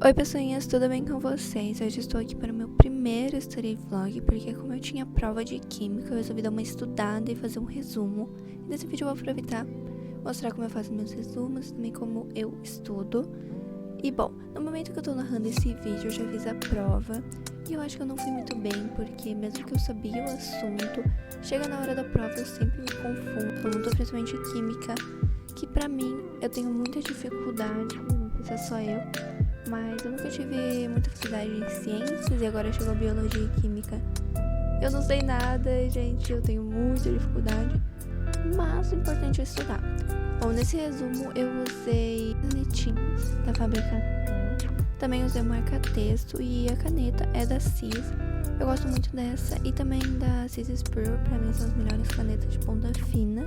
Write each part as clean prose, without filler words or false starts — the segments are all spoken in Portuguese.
Oi pessoinhas, tudo bem com vocês? Hoje estou aqui para o meu primeiro story vlog, porque como eu tinha prova de química, eu resolvi dar uma estudada e fazer um resumo. E nesse vídeo eu vou aproveitar, mostrar como eu faço meus resumos e também como eu estudo. E bom, no momento que eu tô narrando esse vídeo, eu já fiz a prova e eu acho que eu não fui muito bem, porque mesmo que eu sabia o assunto, chega na hora da prova eu sempre me confundo, principalmente química, que pra mim eu tenho muita dificuldade, não sei se é só eu. Mas eu nunca tive muita facilidade em ciências e agora chegou biologia e química. Eu não sei nada, gente, eu tenho muita dificuldade, mas o importante é estudar. Bom, nesse resumo eu usei canetinhas da fábrica Pastel, também usei o marca-texto e a caneta é da CIS. Eu gosto muito dessa e também da CIS Spur, pra mim são as melhores canetas de ponta fina.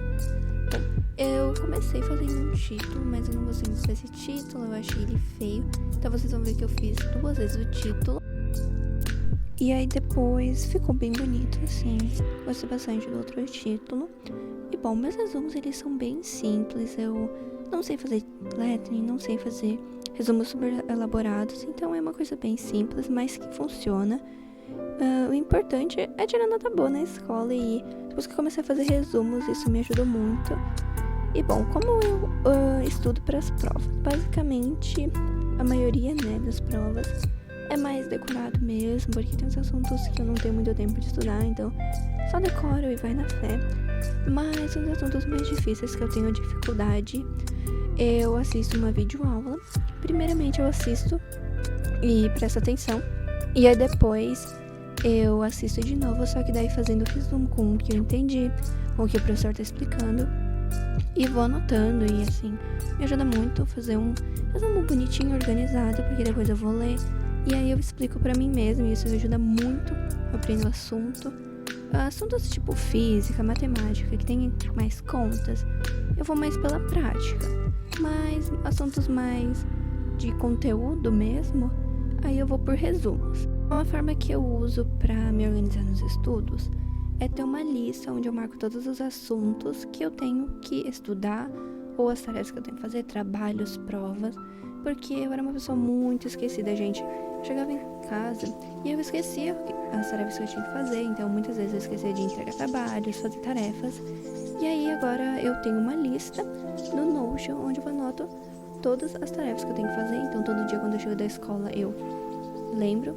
Bom, eu comecei fazendo um título, mas eu não gostei muito desse título, eu achei ele feio. Então vocês vão ver que eu fiz 2 vezes o título. E aí depois ficou bem bonito, assim. Gostei bastante do outro título. E bom, meus resumos eles são bem simples. Eu não sei fazer lettering, não sei fazer resumos super elaborados. Então é uma coisa bem simples, mas que funciona. O importante é tirar nota boa na escola e depois que eu comecei a fazer resumos, isso me ajudou muito. E bom, como eu estudo para as provas? Basicamente, a maioria, das provas é mais decorado mesmo, porque tem uns assuntos que eu não tenho muito tempo de estudar, então só decoro e vai na fé. Mas os assuntos mais difíceis que eu tenho dificuldade, eu assisto uma videoaula. Primeiramente eu assisto e presto atenção, e aí depois eu assisto de novo, só que daí fazendo resumo com o que eu entendi, com o que o professor tá explicando, e vou anotando, e assim, me ajuda muito fazer um resumo bonitinho, organizado, porque depois eu vou ler, e aí eu explico pra mim mesma, e isso me ajuda muito, eu aprendo o assunto. Assuntos tipo física, matemática, que tem mais contas, eu vou mais pela prática, mas assuntos mais de conteúdo mesmo, aí eu vou por resumos. Uma forma que eu uso pra me organizar nos estudos é ter uma lista onde eu marco todos os assuntos que eu tenho que estudar ou as tarefas que eu tenho que fazer, trabalhos, provas, porque eu era uma pessoa muito esquecida, gente. Eu chegava em casa e eu esquecia as tarefas que eu tinha que fazer, então muitas vezes eu esquecia de entregar trabalhos, fazer tarefas. E aí agora eu tenho uma lista no Notion onde eu anoto todas as tarefas que eu tenho que fazer, então todo dia quando eu chego da escola eu lembro,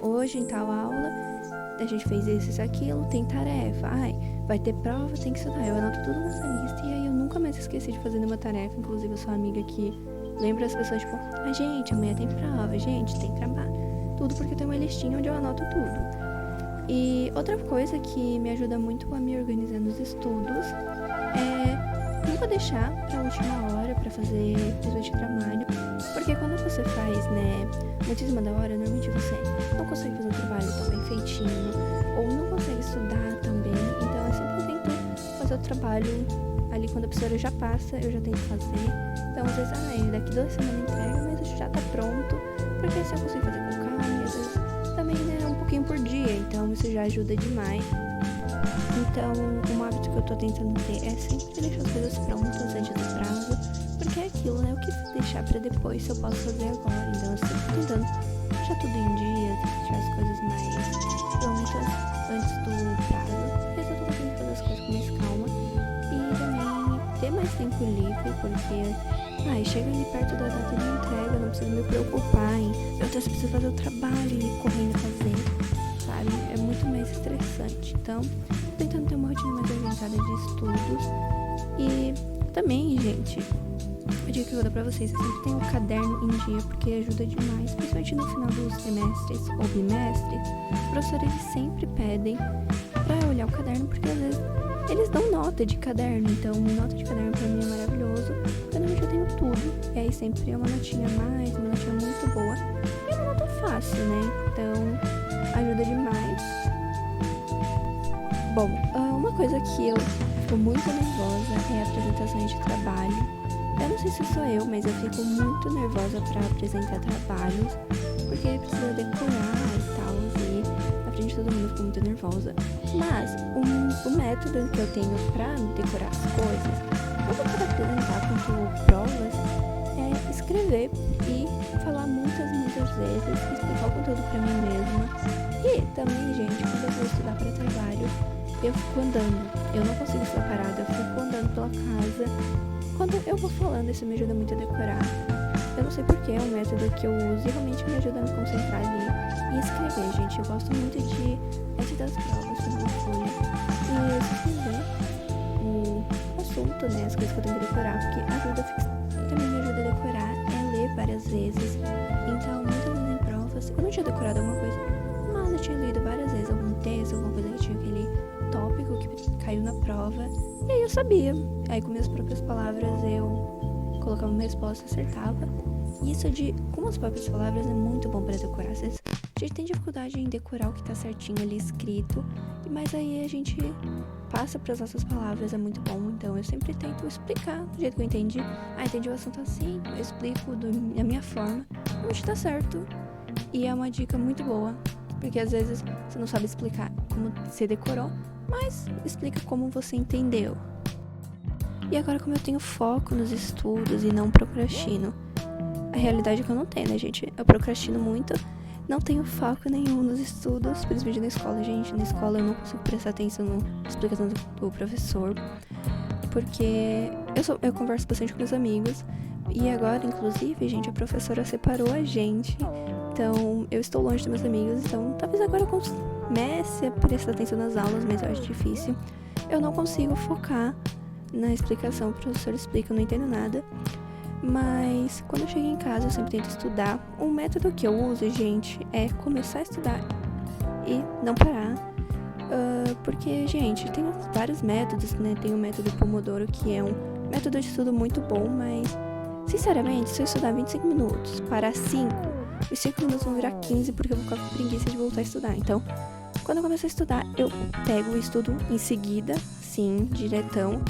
hoje em tal aula a gente fez isso, aquilo, tem tarefa, vai ter prova, tem que estudar. Eu anoto tudo nessa lista e aí eu nunca mais esqueci de fazer nenhuma tarefa. Inclusive eu sou uma amiga que lembra as pessoas, tipo, gente, amanhã tem prova, gente, tem trabalho, tudo porque eu tenho uma listinha onde eu anoto tudo. E outra coisa que me ajuda muito a me organizar nos estudos é nunca deixar pra última hora pra fazer principalmente trabalho, porque quando você faz, muito em cima da hora, normalmente você não consegue fazer o trabalho tão bem feitinho, ou não consegue estudar também, então eu sempre tento fazer o trabalho ali quando a professora já passa, eu já tento fazer. Então às vezes, daqui 2 semanas entrega, mas já tá pronto, porque assim eu consigo fazer com calma, e às vezes também, um pouquinho por dia, então isso já ajuda demais. Então, um hábito que eu tô tentando ter é sempre deixar as coisas prontas antes do prazo, porque é aquilo, o que deixar pra depois se eu posso fazer agora. Então, eu sempre tô tentando deixar tudo em dia, deixar as coisas mais prontas antes do prazo, porque eu tô tentando fazer as coisas com mais calma e também ter mais tempo livre, porque chega ali perto da data de entrega, eu não preciso me preocupar em eu preciso fazer o trabalho e correndo fazer, sabe? É muito mais estressante. Então, tentando ter uma rotina mais organizada de estudos. E também, gente, a dica que eu vou dar pra vocês é sempre ter um caderno em dia, porque ajuda demais, principalmente no final dos semestres ou bimestres. Os professores sempre pedem pra olhar o caderno, porque às vezes eles dão nota de caderno, então nota de caderno pra mim é maravilhoso. Normalmente eu tenho tudo, e aí sempre é uma notinha a mais, uma notinha muito boa, e é uma nota fácil, então ajuda demais. Bom, uma coisa que eu fico muito nervosa é apresentações de trabalho. Eu não sei se sou eu, mas eu fico muito nervosa pra apresentar trabalhos, porque precisa decorar e tal, e na frente de todo mundo eu fico muito nervosa. Mas o método que eu tenho pra decorar as coisas, tanto para apresentar quanto provas, é escrever e falar muitas várias vezes, explicar o conteúdo pra mim mesma. E também, gente, quando eu vou estudar para trabalho, eu fico andando. Eu não consigo ficar parada, eu fico andando pela casa. Quando eu vou falando, isso me ajuda muito a decorar. Eu não sei porque é um método que eu uso e realmente me ajuda a me concentrar ali e escrever, gente. Eu gosto muito de antes das provas, quando eu folha, e escrever o assunto, né, as coisas que eu tenho que decorar, porque ajuda a fixar. E também me ajuda a decorar é ler várias vezes. Então, muitas vezes em provas, eu não tinha decorado alguma coisa, mas eu tinha lido várias vezes algum texto, alguma coisa que tinha aquele tópico que caiu na prova, e aí eu sabia. Aí com minhas próprias palavras eu colocava uma resposta e acertava. E isso com as próprias palavras é muito bom para decorar. Às vezes a gente tem dificuldade em decorar o que tá certinho ali escrito, mas aí a gente passa para as nossas palavras, é muito bom. Então eu sempre tento explicar do jeito que eu entendi. Entendi o assunto assim, eu explico da minha forma, onde tá certo. E é uma dica muito boa, porque às vezes você não sabe explicar como você decorou, mas explica como você entendeu. E agora, como eu tenho foco nos estudos e não procrastino, a realidade é que eu não tenho, né, gente? Eu procrastino muito, não tenho foco nenhum nos estudos, principalmente na escola, gente. Na escola eu não consigo prestar atenção na explicação do professor, porque eu converso bastante com meus amigos, e agora, inclusive, gente, a professora separou a gente, então eu estou longe dos meus amigos, então talvez agora eu comece a prestar atenção nas aulas, mas eu acho difícil. Eu não consigo focar na explicação, o professor explica, eu não entendo nada. Mas quando eu chego em casa eu sempre tento estudar. Um método que eu uso, gente, é começar a estudar e não parar. Porque, gente, tem vários métodos, né? Tem o método Pomodoro, que é um método de estudo muito bom, mas sinceramente, se eu estudar 25 minutos, parar 5, os 5 minutos vão virar 15 porque eu vou ficar com preguiça de voltar a estudar. Então, quando eu começo a estudar, eu pego o estudo em seguida, sim, diretão,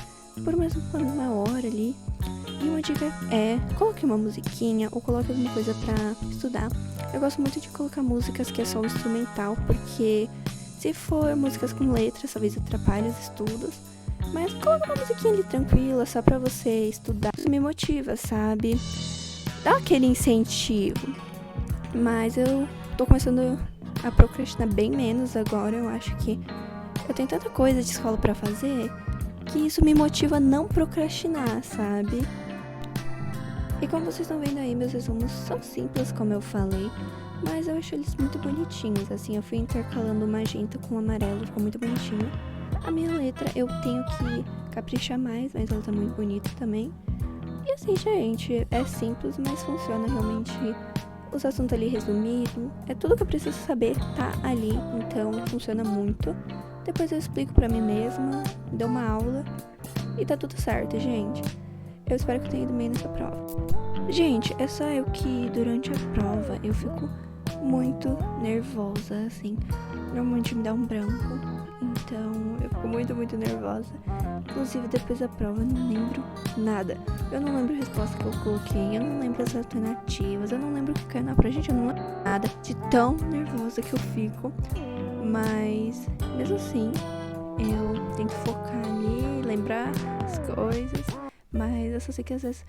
por mais uma hora ali. E uma dica é, coloque uma musiquinha ou coloque alguma coisa pra estudar. Eu gosto muito de colocar músicas que é só o instrumental, porque se for músicas com letras, talvez atrapalhe os estudos. Mas coloca uma musiquinha ali tranquila, só pra você estudar. Isso me motiva, sabe? Dá aquele incentivo. Mas eu tô começando a procrastinar bem menos agora. Eu acho que eu tenho tanta coisa de escola pra fazer que isso me motiva a não procrastinar, sabe? E como vocês estão vendo aí, meus resumos são simples, como eu falei, mas eu acho eles muito bonitinhos, assim, eu fui intercalando o magenta com o amarelo, ficou muito bonitinho. A minha letra eu tenho que caprichar mais, mas ela tá muito bonita também. E assim, gente, é simples, mas funciona realmente. Os assuntos ali resumidos, é tudo que eu preciso saber, tá ali, então funciona muito. Depois eu explico pra mim mesma, dou uma aula e tá tudo certo, gente. Eu espero que eu tenha ido bem nessa prova. Gente, é só eu que durante a prova eu fico muito nervosa, assim. Normalmente me dá um branco, então eu fico muito, muito nervosa. Inclusive, depois da prova eu não lembro nada. Eu não lembro a resposta que eu coloquei, eu não lembro as alternativas, eu não lembro o que caiu na prova. Gente, eu não lembro nada de tão nervosa que eu fico. Mas, mesmo assim, eu tento focar ali, lembrar as coisas. Mas eu só sei que às vezes,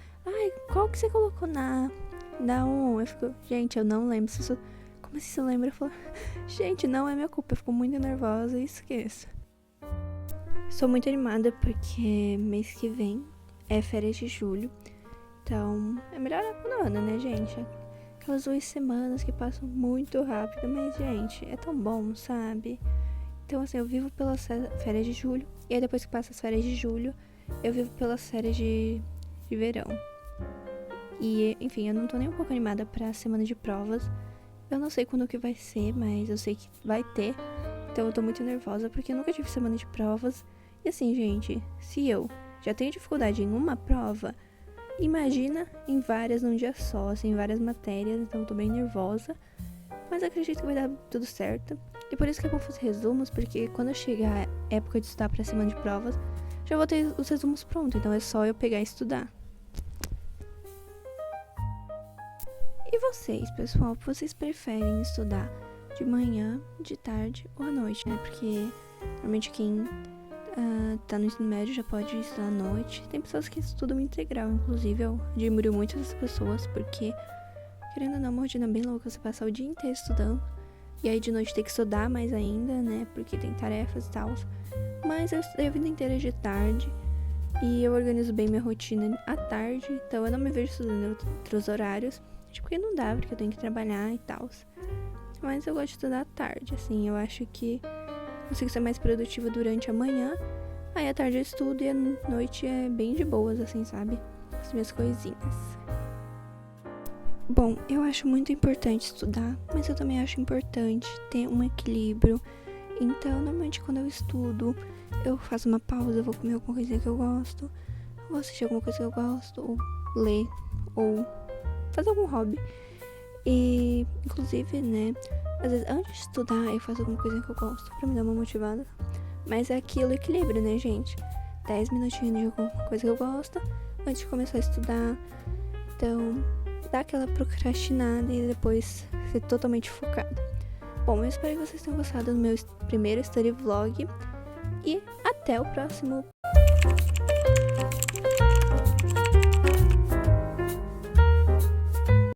qual que você colocou na 1? Eu fico, gente, eu não lembro. Como assim você lembra? Eu falo, gente, não é minha culpa. Eu fico muito nervosa e esqueço. Sou muito animada porque mês que vem é férias de julho. Então, é melhor época do ano, né, gente? Aquelas 2 semanas que passam muito rápido. Mas, gente, é tão bom, sabe? Então, assim, eu vivo pelas férias de julho. E aí, depois que passa as férias de julho, eu vivo pelas férias de verão. E, enfim, eu não tô nem um pouco animada pra semana de provas. Eu não sei quando que vai ser, mas eu sei que vai ter. Então eu tô muito nervosa porque eu nunca tive semana de provas. E assim, gente, se eu já tenho dificuldade em uma prova, imagina em várias num dia só, assim, em várias matérias. Então eu tô bem nervosa. Mas acredito que vai dar tudo certo. E por isso que é bom fazer resumos, porque quando chegar a época de estudar pra semana de provas, já vou ter os resumos prontos, então é só eu pegar e estudar. E vocês, pessoal, vocês preferem estudar de manhã, de tarde ou à noite, né? Porque normalmente quem tá no ensino médio já pode estudar à noite. Tem pessoas que estudam integral, inclusive eu admiro muito essas pessoas, porque querendo ou não, é uma rotina bem louca, você passar o dia inteiro estudando. E aí de noite tem que estudar mais ainda, né? Porque tem tarefas e tal. Mas eu estudei a vida inteira de tarde. E eu organizo bem minha rotina à tarde. Então eu não me vejo estudando em outros horários. Tipo, porque não dá, porque eu tenho que trabalhar e tal. Mas eu gosto de estudar à tarde, assim. Eu acho que consigo ser mais produtiva durante a manhã. Aí à tarde eu estudo e à noite é bem de boas, assim, sabe? As minhas coisinhas. Bom, eu acho muito importante estudar, mas eu também acho importante ter um equilíbrio. Então, normalmente quando eu estudo, eu faço uma pausa, vou comer alguma coisinha que eu gosto, vou assistir alguma coisa que eu gosto, ou ler, ou fazer algum hobby. E, inclusive, né, às vezes antes de estudar eu faço alguma coisa que eu gosto pra me dar uma motivada. Mas é aquilo, equilíbrio, né, gente? 10 minutinhos de alguma coisa que eu gosto antes de começar a estudar. Então, dá aquela procrastinada e depois ser totalmente focada. Bom, eu espero que vocês tenham gostado do meu primeiro study vlog e até o próximo.